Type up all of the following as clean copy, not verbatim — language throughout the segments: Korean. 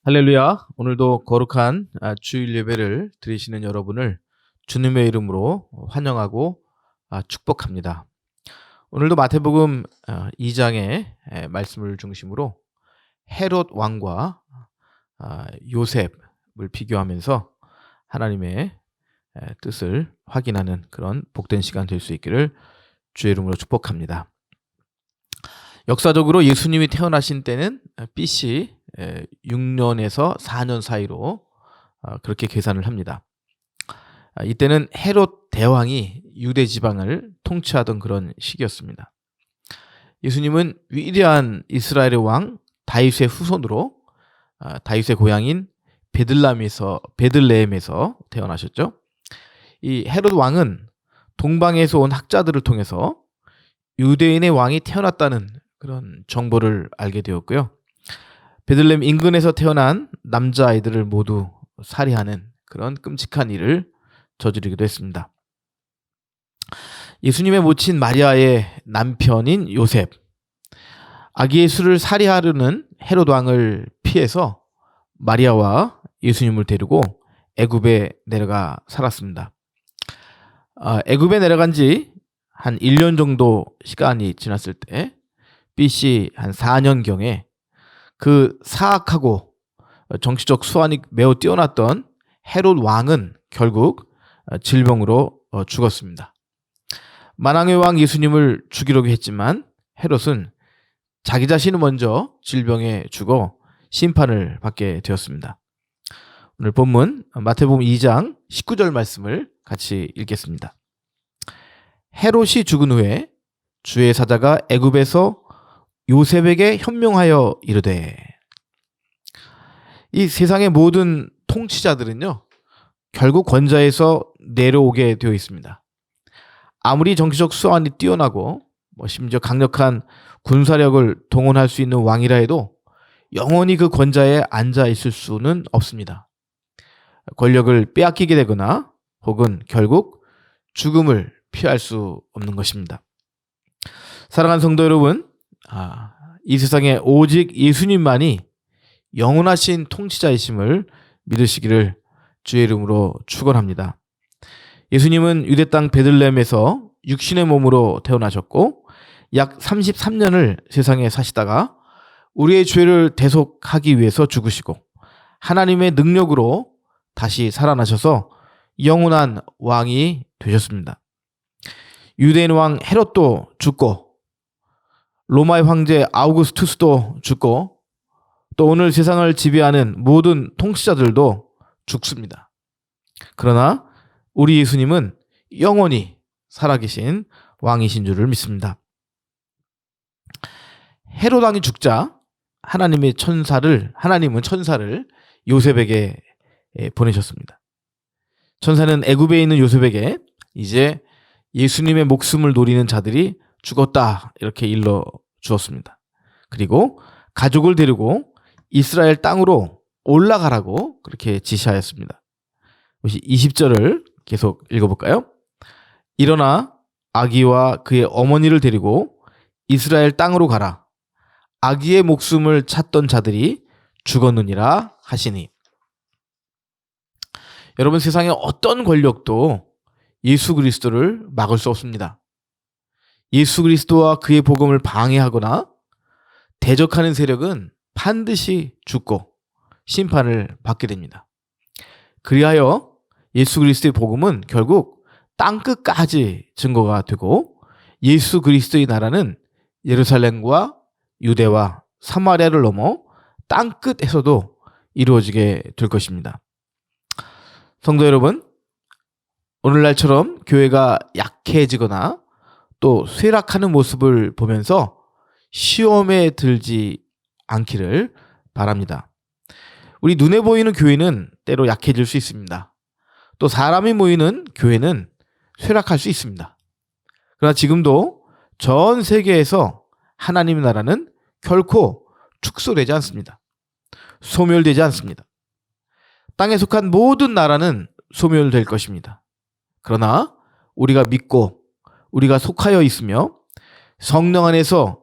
할렐루야. 오늘도 거룩한 주일 예배를 드리시는 여러분을 주님의 이름으로 환영하고 축복합니다. 오늘도 마태복음 2장의 말씀을 중심으로 헤롯 왕과 요셉을 비교하면서 하나님의 뜻을 확인하는 그런 복된 시간 될 수 있기를 주의 이름으로 축복합니다. 역사적으로 예수님이 태어나신 때는 BC 6년에서 4년 사이로 그렇게 계산을 합니다. 이때는 헤롯 대왕이 유대 지방을 통치하던 그런 시기였습니다. 예수님은 위대한 이스라엘의 왕 다윗의 후손으로 다윗의 고향인 베들레헴에서 태어나셨죠. 이 헤롯 왕은 동방에서 온 학자들을 통해서 유대인의 왕이 태어났다는 그런 정보를 알게 되었고요. 베들레헴 인근에서 태어난 남자아이들을 모두 살해하는 그런 끔찍한 일을 저지르기도 했습니다. 예수님의 모친 마리아의 남편인 요셉, 아기 예수를 살해하려는 헤롯 왕을 피해서 마리아와 예수님을 데리고 애굽에 내려가 살았습니다. 애굽에 내려간 지 한 1년 정도 시간이 지났을 때 BC 한 4년경에 그 사악하고 정치적 수완이 매우 뛰어났던 헤롯 왕은 결국 질병으로 죽었습니다. 만왕의 왕 예수님을 죽이려고 했지만 헤롯은 자기 자신은 먼저 질병에 죽어 심판을 받게 되었습니다. 오늘 본문 마태복음 2장 19절 말씀을 같이 읽겠습니다. 헤롯이 죽은 후에 주의 사자가 애굽에서 요셉에게 현명하여 이르되, 이 세상의 모든 통치자들은요 결국 권좌에서 내려오게 되어 있습니다. 아무리 정치적 수완이 뛰어나고 심지어 강력한 군사력을 동원할 수 있는 왕이라 해도 영원히 그 권좌에 앉아 있을 수는 없습니다. 권력을 빼앗기게 되거나 혹은 결국 죽음을 피할 수 없는 것입니다. 사랑하는 성도 여러분, 이 세상에 오직 예수님만이 영원하신 통치자이심을 믿으시기를 주의 이름으로 축원합니다. 예수님은 유대 땅 베들레헴에서 육신의 몸으로 태어나셨고 약 33년을 세상에 사시다가 우리의 죄를 대속하기 위해서 죽으시고 하나님의 능력으로 다시 살아나셔서 영원한 왕이 되셨습니다. 유대인 왕 헤롯도 죽고 로마의 황제 아우구스투스도 죽고 또 오늘 세상을 지배하는 모든 통치자들도 죽습니다. 그러나 우리 예수님은 영원히 살아계신 왕이신 줄을 믿습니다. 헤롯 왕이 죽자 하나님은 천사를 요셉에게 보내셨습니다. 천사는 애굽에 있는 요셉에게 이제 예수님의 목숨을 노리는 자들이 죽었다 이렇게 일러 주었습니다. 그리고 가족을 데리고 이스라엘 땅으로 올라가라고 그렇게 지시하였습니다. 20절을 계속 읽어볼까요? 일어나 아기와 그의 어머니를 데리고 이스라엘 땅으로 가라. 아기의 목숨을 찾던 자들이 죽었느니라 하시니. 여러분, 세상에 어떤 권력도 예수 그리스도를 막을 수 없습니다. 예수 그리스도와 그의 복음을 방해하거나 대적하는 세력은 반드시 죽고 심판을 받게 됩니다. 그리하여 예수 그리스도의 복음은 결국 땅끝까지 증거가 되고 예수 그리스도의 나라는 예루살렘과 유대와 사마리아를 넘어 땅끝에서도 이루어지게 될 것입니다. 성도 여러분, 오늘날처럼 교회가 약해지거나 또 쇠락하는 모습을 보면서 시험에 들지 않기를 바랍니다. 우리 눈에 보이는 교회는 때로 약해질 수 있습니다. 또 사람이 모이는 교회는 쇠락할 수 있습니다. 그러나 지금도 전 세계에서 하나님의 나라는 결코 축소되지 않습니다. 소멸되지 않습니다. 땅에 속한 모든 나라는 소멸될 것입니다. 그러나 우리가 믿고 우리가 속하여 있으며 성령 안에서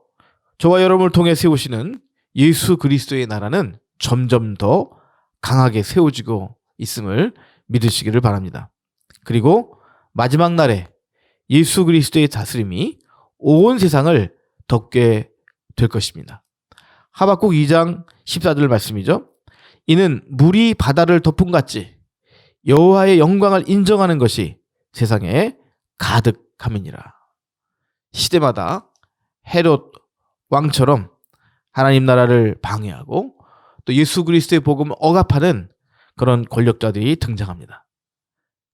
저와 여러분을 통해 세우시는 예수 그리스도의 나라는 점점 더 강하게 세워지고 있음을 믿으시기를 바랍니다. 그리고 마지막 날에 예수 그리스도의 다스림이 온 세상을 덮게 될 것입니다. 하박국 2장 14절 말씀이죠. 이는 물이 바다를 덮은 같이 여호와의 영광을 인정하는 것이 세상에 가득함이니라. 시대마다 헤롯 왕처럼 하나님 나라를 방해하고 또 예수 그리스도의 복음을 억압하는 그런 권력자들이 등장합니다.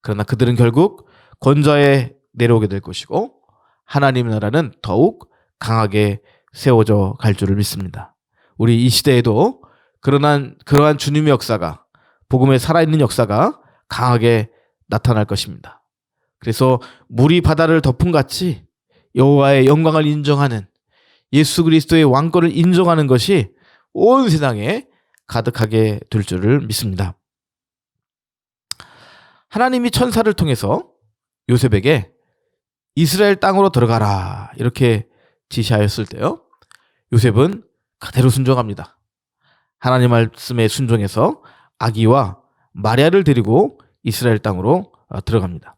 그러나 그들은 결국 권좌에 내려오게 될 것이고 하나님 나라는 더욱 강하게 세워져 갈 줄을 믿습니다. 우리 이 시대에도 그러한 주님의 역사가, 복음의 살아있는 역사가 강하게 나타날 것입니다. 그래서 물이 바다를 덮은 같이 여호와의 영광을 인정하는, 예수 그리스도의 왕권을 인정하는 것이 온 세상에 가득하게 될 줄을 믿습니다. 하나님이 천사를 통해서 요셉에게 이스라엘 땅으로 들어가라 이렇게 지시하였을 때요, 요셉은 그대로 순종합니다. 하나님 말씀에 순종해서 아기와 마리아를 데리고 이스라엘 땅으로 들어갑니다.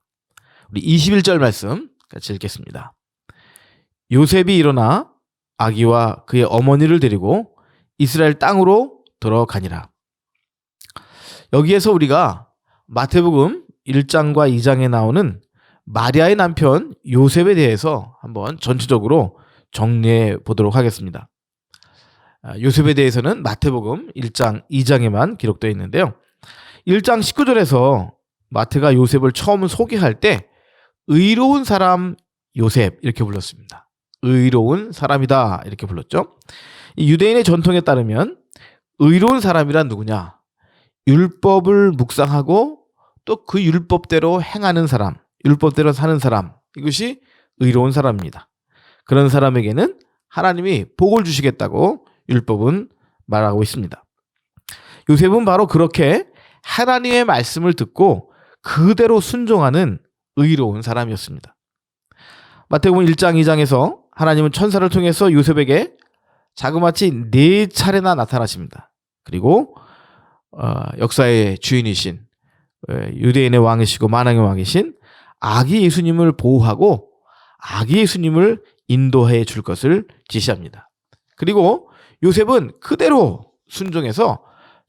우리 21절 말씀 같이 읽겠습니다. 요셉이 일어나 아기와 그의 어머니를 데리고 이스라엘 땅으로 들어가니라. 여기에서 우리가 마태복음 1장과 2장에 나오는 마리아의 남편 요셉에 대해서 한번 전체적으로 정리해 보도록 하겠습니다. 요셉에 대해서는 마태복음 1장, 2장에만 기록되어 있는데요. 1장 19절에서 마태가 요셉을 처음 소개할 때 의로운 사람 요셉 이렇게 불렀습니다. 의로운 사람이다 이렇게 불렀죠. 유대인의 전통에 따르면 의로운 사람이란 누구냐? 율법을 묵상하고 또 그 율법대로 행하는 사람, 율법대로 사는 사람, 이것이 의로운 사람입니다. 그런 사람에게는 하나님이 복을 주시겠다고 율법은 말하고 있습니다. 요셉은 바로 그렇게 하나님의 말씀을 듣고 그대로 순종하는 의로운 사람이었습니다. 마태복음 1장, 2장에서 하나님은 천사를 통해서 요셉에게 자그마치 4차례나 나타나십니다. 그리고 역사의 주인이신 유대인의 왕이시고 만왕의 왕이신 아기 예수님을 보호하고 아기 예수님을 인도해 줄 것을 지시합니다. 그리고 요셉은 그대로 순종해서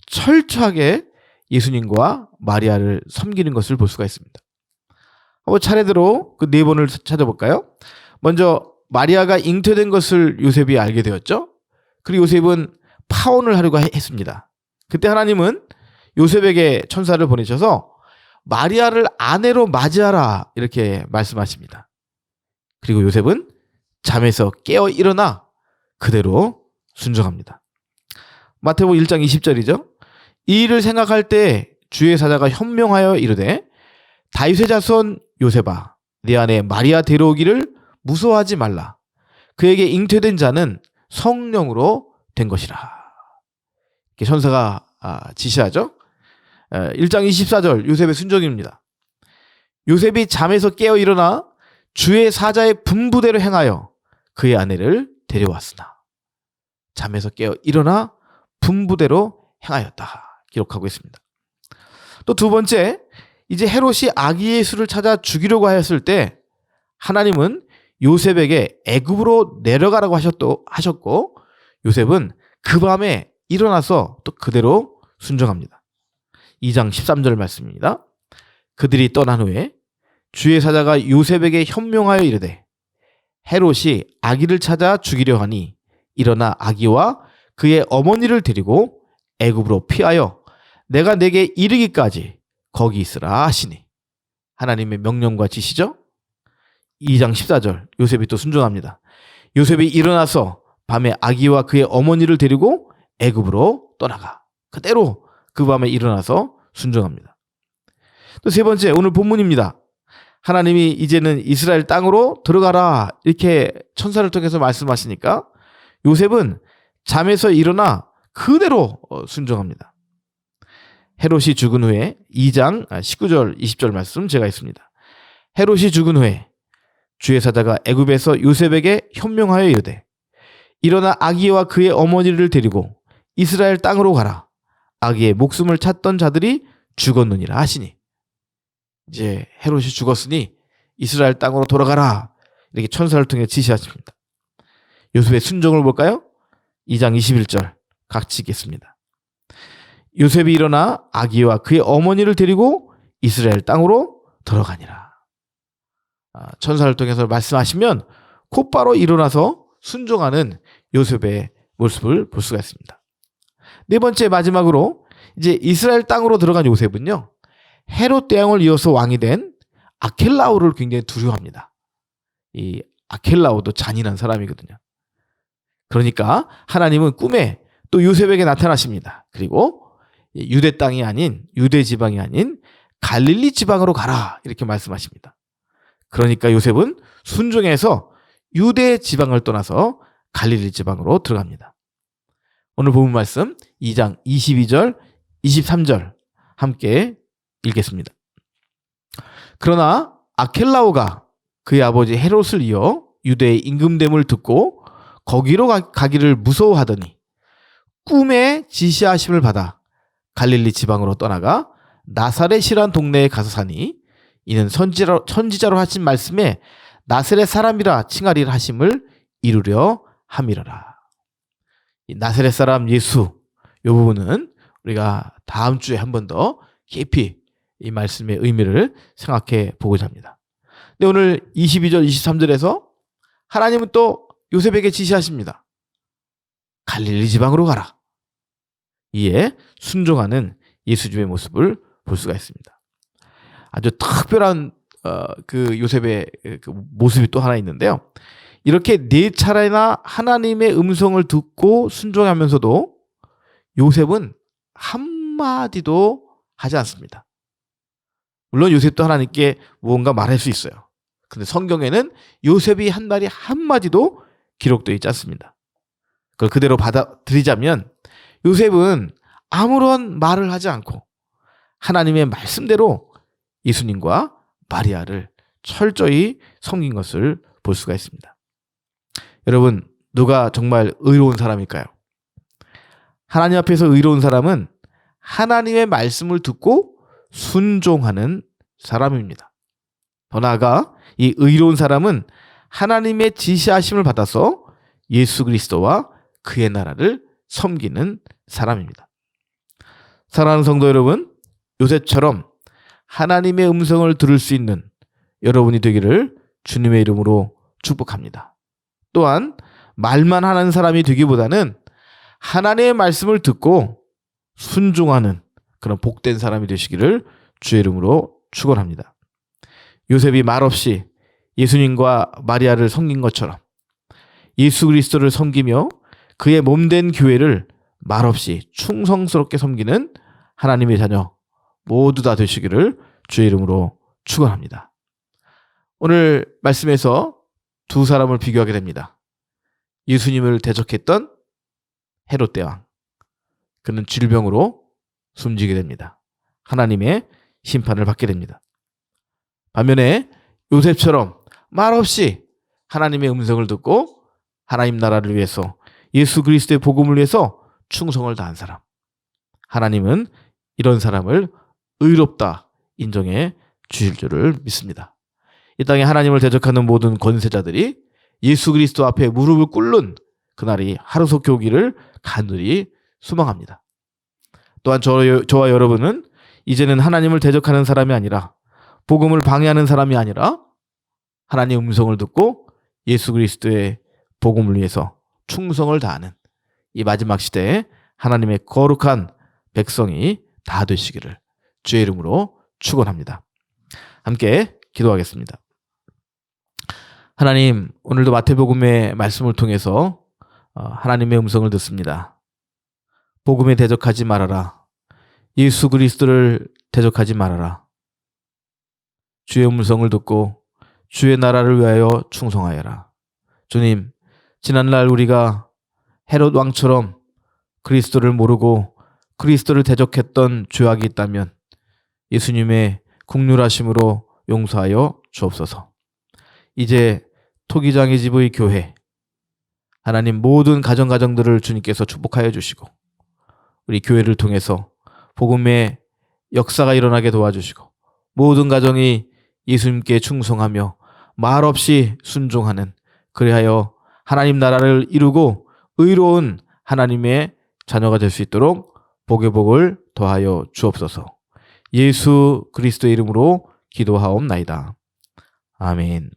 철저하게 예수님과 마리아를 섬기는 것을 볼 수가 있습니다. 한번 차례대로 그 4번을 찾아볼까요? 먼저 마리아가 잉태된 것을 요셉이 알게 되었죠. 그리고 요셉은 파혼을 하려고 했습니다. 그때 하나님은 요셉에게 천사를 보내셔서 마리아를 아내로 맞이하라 이렇게 말씀하십니다. 그리고 요셉은 잠에서 깨어 일어나 그대로 순종합니다. 마태복음 1장 20절이죠. 이 일을 생각할 때 주의 사자가 현명하여 이르되 다윗의 자손 요셉아 네 안에 마리아 데려오기를 무서워하지 말라. 그에게 잉태된 자는 성령으로 된 것이라. 이렇게 천사가 지시하죠. 1장 24절 요셉의 순종입니다. 요셉이 잠에서 깨어 일어나 주의 사자의 분부대로 행하여 그의 아내를 데려왔으나 잠에서 깨어 일어나 분부대로 행하였다 기록하고 있습니다. 또 두 번째, 이제 헤롯이 아기 예수를 찾아 죽이려고 하였을 때 하나님은 요셉에게 애굽으로 내려가라고 하셨고 요셉은 그 밤에 일어나서 또 그대로 순종합니다. 2장 13절 말씀입니다. 그들이 떠난 후에 주의 사자가 요셉에게 현명하여 이르되 헤롯이 아기를 찾아 죽이려 하니 일어나 아기와 그의 어머니를 데리고 애굽으로 피하여 내가 내게 이르기까지 거기 있으라 하시니. 하나님의 명령과 지시죠. 2장 14절 요셉이 또 순종합니다. 요셉이 일어나서 밤에 아기와 그의 어머니를 데리고 애굽으로 떠나가 그대로 그 밤에 일어나서 순종합니다. 또 세 번째, 오늘 본문입니다. 하나님이 이제는 이스라엘 땅으로 들어가라 이렇게 천사를 통해서 말씀하시니까 요셉은 잠에서 일어나 그대로 순종합니다. 헤롯이 죽은 후에 2장 19절 20절 말씀 제가 있습니다. 헤롯이 죽은 후에 주의 사자가 애굽에서 요셉에게 현명하여 이르되 일어나 아기와 그의 어머니를 데리고 이스라엘 땅으로 가라. 아기의 목숨을 찾던 자들이 죽었느니라 하시니, 이제 헤롯이 죽었으니 이스라엘 땅으로 돌아가라, 이렇게 천사를 통해 지시하십니다. 요셉의 순종을 볼까요? 2장 21절 같이 읽겠습니다. 요셉이 일어나 아기와 그의 어머니를 데리고 이스라엘 땅으로 들어가니라. 천사를 통해서 말씀하시면 곧바로 일어나서 순종하는 요셉의 모습을 볼 수가 있습니다. 네 번째, 마지막으로 이제 이스라엘 땅으로 들어간 요셉은요, 헤롯 대왕을 이어서 왕이 된 아켈라오를 굉장히 두려워합니다. 이 아켈라오도 잔인한 사람이거든요. 그러니까 하나님은 꿈에 또 요셉에게 나타나십니다. 그리고 유대 땅이 아닌, 유대 지방이 아닌 갈릴리 지방으로 가라, 이렇게 말씀하십니다. 그러니까 요셉은 순종해서 유대 지방을 떠나서 갈릴리 지방으로 들어갑니다. 오늘 본문 말씀 2장 22절, 23절 함께 읽겠습니다. 그러나 아켈라오가 그의 아버지 헤롯을 이어 유대의 임금됨을 듣고 거기로 가기를 무서워하더니 꿈에 지시하심을 받아 갈릴리 지방으로 떠나가 나사렛이란 동네에 가서 사니, 이는 선지자로 하신 말씀에 나사렛 사람이라 칭하리라 하심을 이루려 함이라라. 이 나사렛 사람 예수, 이 부분은 우리가 다음 주에 한 번 더 깊이 이 말씀의 의미를 생각해 보고자 합니다. 근데 오늘 22절, 23절에서 하나님은 또 요셉에게 지시하십니다. 갈릴리 지방으로 가라. 이에 순종하는 예수님의 모습을 볼 수가 있습니다. 아주 특별한 그 요셉의 그 모습이 또 하나 있는데요. 이렇게 4차례나 하나님의 음성을 듣고 순종하면서도 요셉은 한마디도 하지 않습니다. 물론 요셉도 하나님께 무언가 말할 수 있어요. 근데 성경에는 요셉이 한 말이 한마디도 기록되어 있지 않습니다. 그걸 그대로 받아들이자면 요셉은 아무런 말을 하지 않고 하나님의 말씀대로 예수님과 마리아를 철저히 섬긴 것을 볼 수가 있습니다. 여러분, 누가 정말 의로운 사람일까요? 하나님 앞에서 의로운 사람은 하나님의 말씀을 듣고 순종하는 사람입니다. 더 나아가 이 의로운 사람은 하나님의 지시하심을 받아서 예수 그리스도와 그의 나라를 섬기는 사람입니다. 사랑하는 성도 여러분, 요셉처럼 하나님의 음성을 들을 수 있는 여러분이 되기를 주님의 이름으로 축복합니다. 또한 말만 하는 사람이 되기보다는 하나님의 말씀을 듣고 순종하는 그런 복된 사람이 되시기를 주의 이름으로 축원합니다. 요셉이 말없이 예수님과 마리아를 섬긴 것처럼 예수 그리스도를 섬기며 그의 몸된 교회를 말없이 충성스럽게 섬기는 하나님의 자녀 모두 다 되시기를 주의 이름으로 축원합니다. 오늘 말씀에서 두 사람을 비교하게 됩니다. 예수님을 대적했던 헤롯 대왕, 그는 질병으로 숨지게 됩니다. 하나님의 심판을 받게 됩니다. 반면에 요셉처럼 말없이 하나님의 음성을 듣고 하나님 나라를 위해서 예수 그리스도의 복음을 위해서 충성을 다한 사람, 하나님은 이런 사람을 의롭다 인정해 주실 줄을 믿습니다. 이 땅에 하나님을 대적하는 모든 권세자들이 예수 그리스도 앞에 무릎을 꿇는 그날이 하루속히 오기를 간절히 소망합니다. 또한 저와 여러분은 이제는 하나님을 대적하는 사람이 아니라, 복음을 방해하는 사람이 아니라 하나님의 음성을 듣고 예수 그리스도의 복음을 위해서 충성을 다하는 이 마지막 시대에 하나님의 거룩한 백성이 다 되시기를 주의 이름으로 축원합니다. 함께 기도하겠습니다. 하나님, 오늘도 마태복음의 말씀을 통해서 하나님의 음성을 듣습니다. 복음에 대적하지 말아라. 예수 그리스도를 대적하지 말아라. 주의 음성을 듣고 주의 나라를 위하여 충성하여라. 주님, 지난날 우리가 헤롯 왕처럼 그리스도를 모르고 그리스도를 대적했던 죄악이 있다면 예수님의 긍휼하심으로 용서하여 주옵소서. 이제 토기장의 집의 교회, 하나님 모든 가정들을 주님께서 축복하여 주시고 우리 교회를 통해서 복음의 역사가 일어나게 도와주시고 모든 가정이 예수님께 충성하며 말없이 순종하는, 그리하여 하나님 나라를 이루고 의로운 하나님의 자녀가 될 수 있도록 복의 복을 더하여 주옵소서. 예수 그리스도의 이름으로 기도하옵나이다. 아멘.